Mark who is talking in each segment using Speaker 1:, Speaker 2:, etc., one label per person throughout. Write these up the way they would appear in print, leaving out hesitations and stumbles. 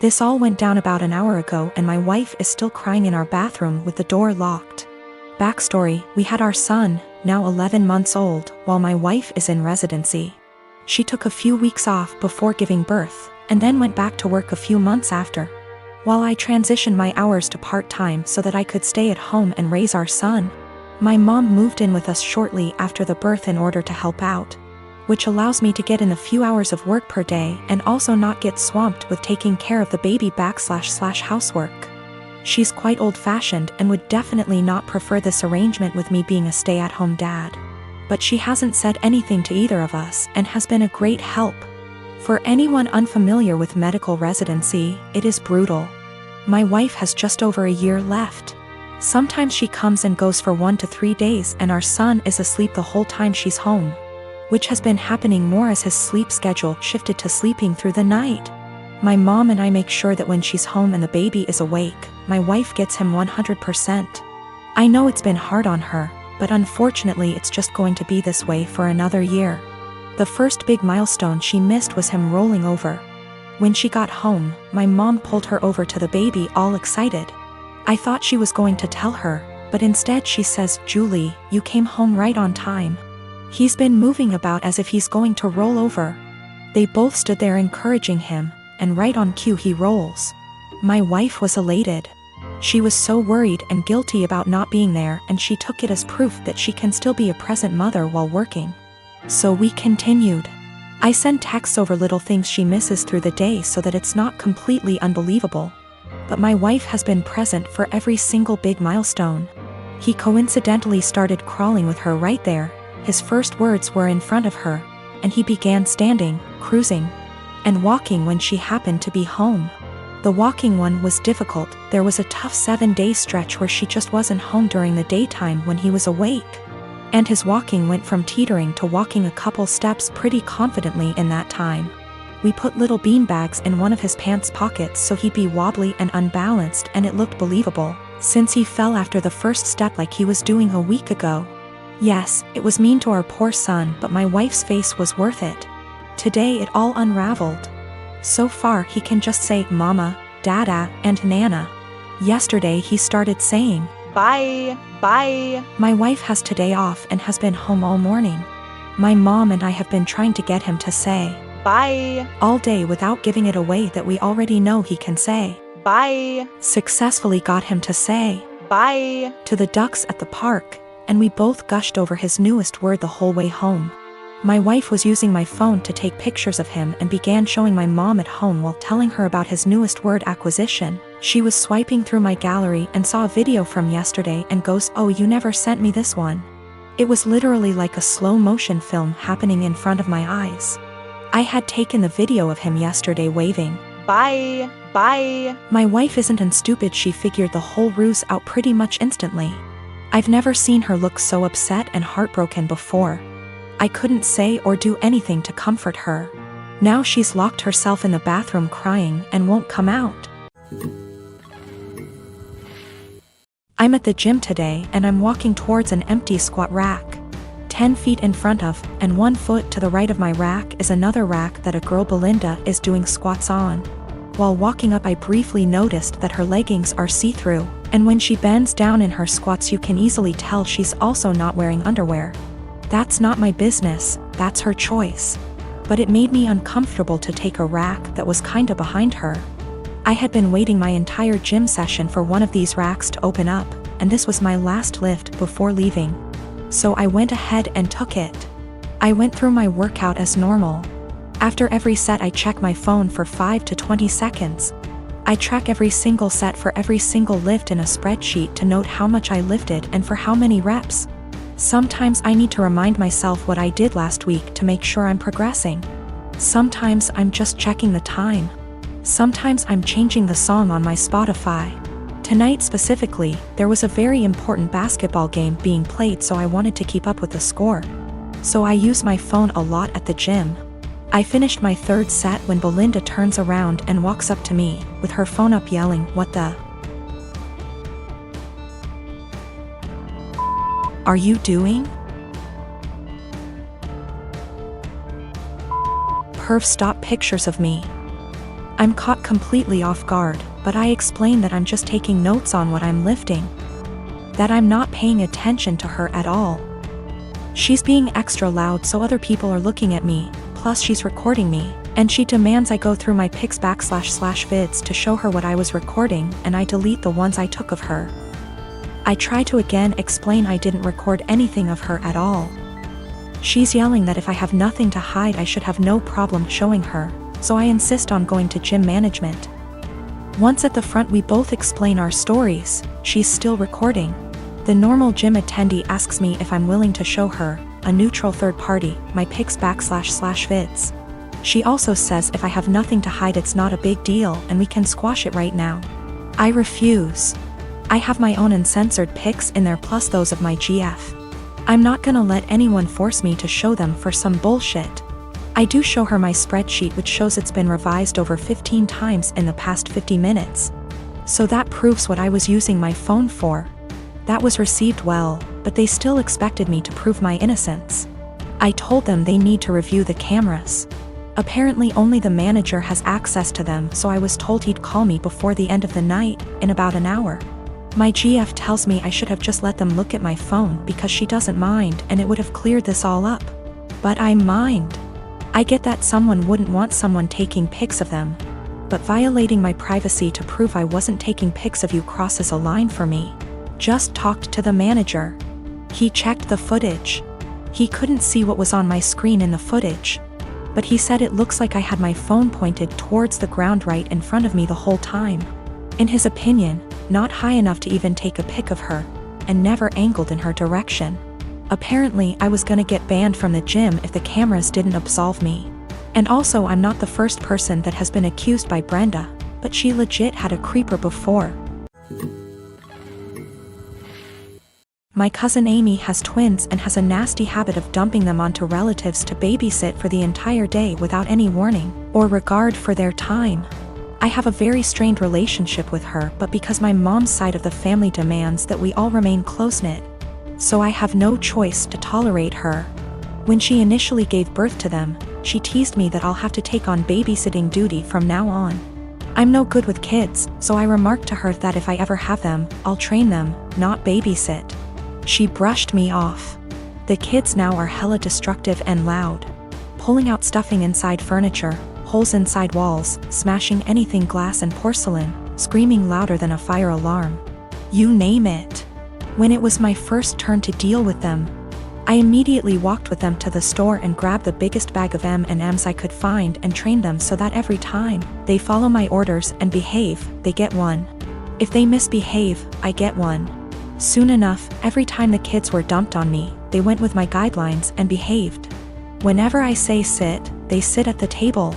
Speaker 1: This all went down about an hour ago and my wife is still crying in our bathroom with the door locked. Backstory, we had our son, now 11 months old, while my wife is in residency. She took a few weeks off before giving birth, and then went back to work a few months after. While I transitioned my hours to part-time so that I could stay at home and raise our son, my mom moved in with us shortly after the birth in order to help out, which allows me to get in a few hours of work per day and also not get swamped with taking care of the baby / housework. She's quite old-fashioned and would definitely not prefer this arrangement with me being a stay-at-home dad. But she hasn't said anything to either of us and has been a great help. For anyone unfamiliar with medical residency, it is brutal. My wife has just over a year left. Sometimes she comes and goes for 1 to 3 days and our son is asleep the whole time she's home, which has been happening more as his sleep schedule shifted to sleeping through the night. My mom and I make sure that when she's home and the baby is awake, my wife gets him 100%. I know it's been hard on her, but unfortunately it's just going to be this way for another year. The first big milestone she missed was him rolling over. When she got home, my mom pulled her over to the baby all excited. I thought she was going to tell her, but instead she says, "Julie, you came home right on time. He's been moving about as if he's going to roll over." They both stood there encouraging him, and right on cue he rolls. My wife was elated. She was so worried and guilty about not being there, and she took it as proof that she can still be a present mother while working. So we continued. I send texts over little things she misses through the day so that it's not completely unbelievable. But my wife has been present for every single big milestone. He coincidentally started crawling with her right there. His first words were in front of her, and he began standing, cruising, and walking when she happened to be home. The walking one was difficult. There was a tough 7-day stretch where she just wasn't home during the daytime when he was awake. And his walking went from teetering to walking a couple steps pretty confidently in that time. We put little beanbags in one of his pants pockets so he'd be wobbly and unbalanced, and it looked believable, since he fell after the first step like he was doing a week ago. Yes, it was mean to our poor son, but my wife's face was worth it. Today it all unraveled. So far he can just say mama, dada, and nana. Yesterday he started saying, "Bye, bye." My wife has today off and has been home all morning. My mom and I have been trying to get him to say, "Bye," all day without giving it away that we already know he can say, "Bye." Successfully got him to say, "Bye," to the ducks at the park, and we both gushed over his newest word the whole way home. My wife was using my phone to take pictures of him and began showing my mom at home while telling her about his newest word acquisition. She was swiping through my gallery and saw a video from yesterday and goes, "Oh, you never sent me this one." It was literally like a slow motion film happening in front of my eyes. I had taken the video of him yesterday waving, "Bye, bye." My wife isn't stupid, she figured the whole ruse out pretty much instantly. I've never seen her look so upset and heartbroken before. I couldn't say or do anything to comfort her. Now she's locked herself in the bathroom crying and won't come out. I'm at the gym today and I'm walking towards an empty squat rack. 10 feet in front of, and 1 foot to the right of my rack is another rack that a girl Belinda is doing squats on. While walking up I briefly noticed that her leggings are see-through, and when she bends down in her squats you can easily tell she's also not wearing underwear. That's not my business, that's her choice. But it made me uncomfortable to take a rack that was kinda behind her. I had been waiting my entire gym session for one of these racks to open up, and this was my last lift before leaving. So I went ahead and took it. I went through my workout as normal. After every set I check my phone for 5 to 20 seconds. I track every single set for every single lift in a spreadsheet to note how much I lifted and for how many reps. Sometimes I need to remind myself what I did last week to make sure I'm progressing. Sometimes I'm just checking the time. Sometimes I'm changing the song on my Spotify. Tonight specifically, there was a very important basketball game being played, so I wanted to keep up with the score. So I use my phone a lot at the gym. I finished my 3rd set when Belinda turns around and walks up to me, with her phone up yelling, "What the are you doing?" Perv, stop pictures of me. I'm caught completely off guard, but I explain that I'm just taking notes on what I'm lifting. That I'm not paying attention to her at all. She's being extra loud so other people are looking at me, plus she's recording me, and she demands I go through my pics /vids to show her what I was recording, and I delete the ones I took of her. I try to again explain I didn't record anything of her at all. She's yelling that if I have nothing to hide I should have no problem showing her, so I insist on going to gym management. Once at the front we both explain our stories. She's still recording. The normal gym attendee asks me if I'm willing to show her, a neutral third party, my pics /vids. She also says if I have nothing to hide it's not a big deal and we can squash it right now. I refuse. I have my own uncensored pics in there plus those of my GF. I'm not gonna let anyone force me to show them for some bullshit. I do show her my spreadsheet which shows it's been revised over 15 times in the past 50 minutes. So that proves what I was using my phone for. That was received well, but they still expected me to prove my innocence. I told them they need to review the cameras. Apparently only the manager has access to them, so I was told he'd call me before the end of the night, in about an hour. My GF tells me I should have just let them look at my phone because she doesn't mind and it would have cleared this all up. But I mind. I get that someone wouldn't want someone taking pics of them. But violating my privacy to prove I wasn't taking pics of you crosses a line for me. Just talked to the manager. He checked the footage. He couldn't see what was on my screen in the footage. But he said it looks like I had my phone pointed towards the ground right in front of me the whole time. In his opinion, not high enough to even take a pic of her, and never angled in her direction. Apparently I was gonna get banned from the gym if the cameras didn't absolve me. And also I'm not the first person that has been accused by Brenda, but she legit had a creeper before. My cousin Amy has twins and has a nasty habit of dumping them onto relatives to babysit for the entire day without any warning or regard for their time. I have a very strained relationship with her, but because my mom's side of the family demands that we all remain close-knit, so I have no choice to tolerate her. When she initially gave birth to them, she teased me that I'll have to take on babysitting duty from now on. I'm no good with kids, so I remarked to her that if I ever have them, I'll train them, not babysit. She brushed me off. The kids now are hella destructive and loud. Pulling out stuffing inside furniture, holes inside walls, smashing anything glass and porcelain, screaming louder than a fire alarm. You name it. When it was my first turn to deal with them, I immediately walked with them to the store and grabbed the biggest bag of M&Ms I could find and trained them so that every time they follow my orders and behave, they get one. If they misbehave, I get one. Soon enough, every time the kids were dumped on me, they went with my guidelines and behaved. Whenever I say sit, they sit at the table.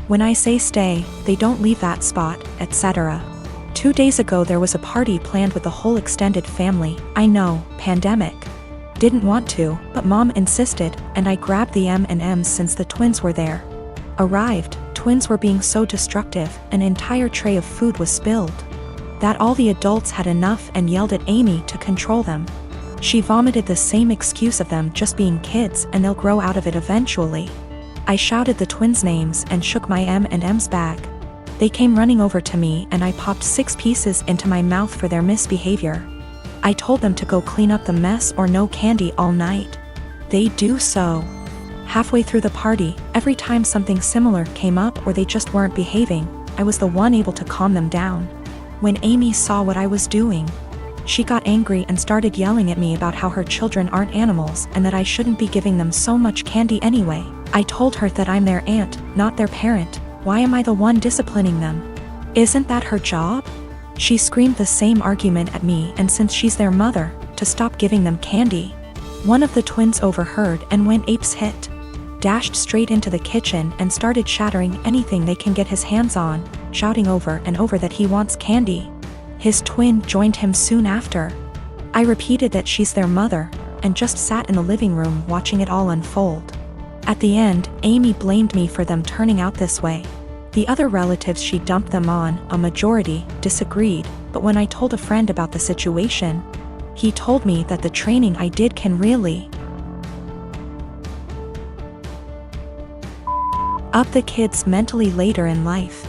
Speaker 1: When I say stay, they don't leave that spot, etc. 2 days ago there was a party planned with the whole extended family. I know, pandemic. Didn't want to, but mom insisted, and I grabbed the M&Ms since the twins were there. Arrived, twins were being so destructive, an entire tray of food was spilled. That all the adults had enough and yelled at Amy to control them. She vomited the same excuse of them just being kids and they'll grow out of it eventually. I shouted the twins' names and shook my M&Ms bag. They came running over to me and I popped 6 pieces into my mouth for their misbehavior. I told them to go clean up the mess or no candy all night. They do so. Halfway through the party, every time something similar came up or they just weren't behaving, I was the one able to calm them down. When Amy saw what I was doing, she got angry and started yelling at me about how her children aren't animals and that I shouldn't be giving them so much candy anyway. I told her that I'm their aunt, not their parent. Why am I the one disciplining them? Isn't that her job? She screamed the same argument at me, and since she's their mother, to stop giving them candy. One of the twins overheard and went apes hit. Dashed straight into the kitchen and started shattering anything they can get his hands on, shouting over and over that he wants candy. His twin joined him soon after. I repeated that she's their mother, and just sat in the living room watching it all unfold. At the end, Amy blamed me for them turning out this way. The other relatives she dumped them on, a majority, disagreed, but when I told a friend about the situation, he told me that the training I did can really up the kids mentally later in life.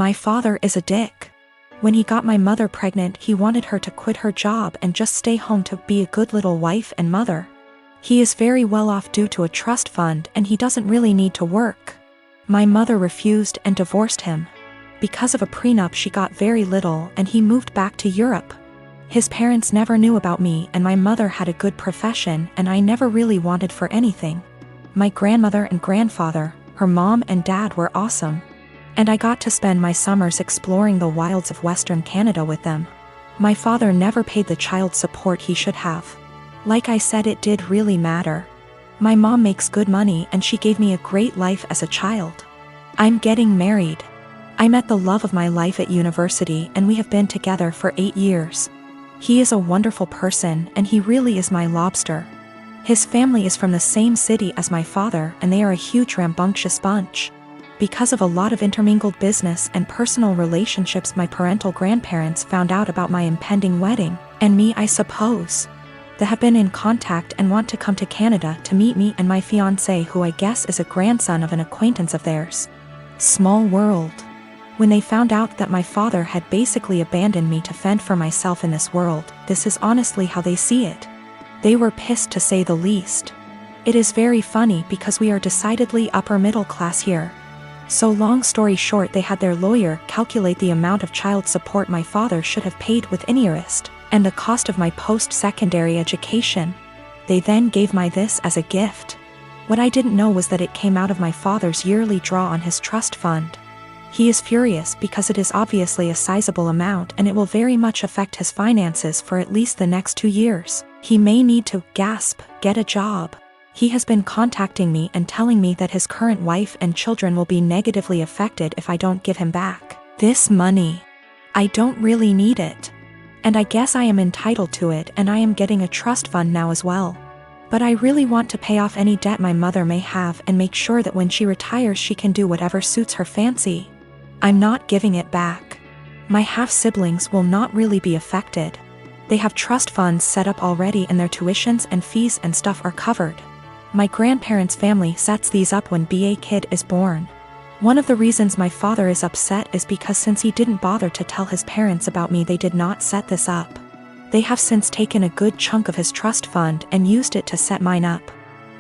Speaker 1: My father is a dick. When he got my mother pregnant, he wanted her to quit her job and just stay home to be a good little wife and mother. He is very well off due to a trust fund and he doesn't really need to work. My mother refused and divorced him. Because of a prenup, she got very little and he moved back to Europe. His parents never knew about me and my mother had a good profession and I never really wanted for anything. My grandmother and grandfather, her mom and dad were awesome. And I got to spend my summers exploring the wilds of Western Canada with them. My father never paid the child support he should have. Like I said, it did really matter. My mom makes good money and she gave me a great life as a child. I'm getting married. I met the love of my life at university and we have been together for 8 years. He is a wonderful person and he really is my lobster. His family is from the same city as my father and they are a huge rambunctious bunch. Because of a lot of intermingled business and personal relationships, my parental grandparents found out about my impending wedding, and me, I suppose. They have been in contact and want to come to Canada to meet me and my fiancé, who I guess is a grandson of an acquaintance of theirs. Small world. When they found out that my father had basically abandoned me to fend for myself in this world, this is honestly how they see it. They were pissed, to say the least. It is very funny because we are decidedly upper middle class here. So long story short, they had their lawyer calculate the amount of child support my father should have paid with interest, and the cost of my post-secondary education. They then gave me this as a gift. What I didn't know was that it came out of my father's yearly draw on his trust fund. He is furious because it is obviously a sizable amount and it will very much affect his finances for at least the next 2 years. He may need to, get a job. He has been contacting me and telling me that his current wife and children will be negatively affected if I don't give him back this money. I don't really need it. And I guess I am entitled to it, and I am getting a trust fund now as well. But I really want to pay off any debt my mother may have and make sure that when she retires she can do whatever suits her fancy. I'm not giving it back. My half-siblings will not really be affected. They have trust funds set up already and their tuitions and fees and stuff are covered. My grandparents' family sets these up when a kid is born. One of the reasons my father is upset is because since he didn't bother to tell his parents about me, they did not set this up. They have since taken a good chunk of his trust fund and used it to set mine up.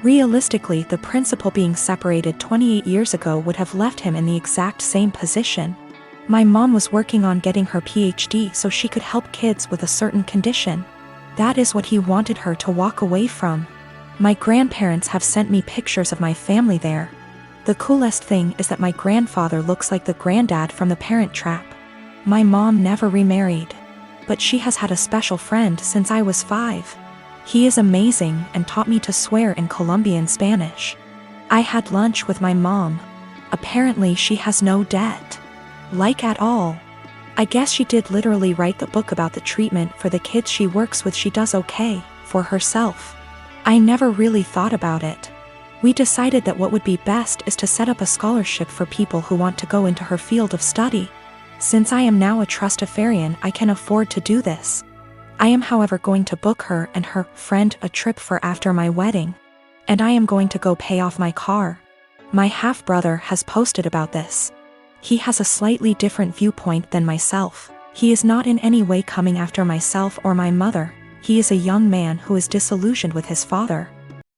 Speaker 1: Realistically, the principal being separated 28 years ago would have left him in the exact same position. My mom was working on getting her PhD so she could help kids with a certain condition. That is what he wanted her to walk away from. My grandparents have sent me pictures of my family there. The coolest thing is that my grandfather looks like the granddad from The Parent Trap. My mom never remarried, but she has had a special friend since I was 5. He is amazing and taught me to swear in Colombian Spanish. I had lunch with my mom. Apparently she has no debt. Like at all. I guess she did literally write the book about the treatment for the kids she works with. She does okay for herself. I never really thought about it. We decided that what would be best is to set up a scholarship for people who want to go into her field of study. Since I am now a trustafarian, I can afford to do this. I am, however, going to book her and her friend a trip for after my wedding. And I am going to go pay off my car. My half-brother has posted about this. He has a slightly different viewpoint than myself. He is not in any way coming after myself or my mother. He is a young man who is disillusioned with his father.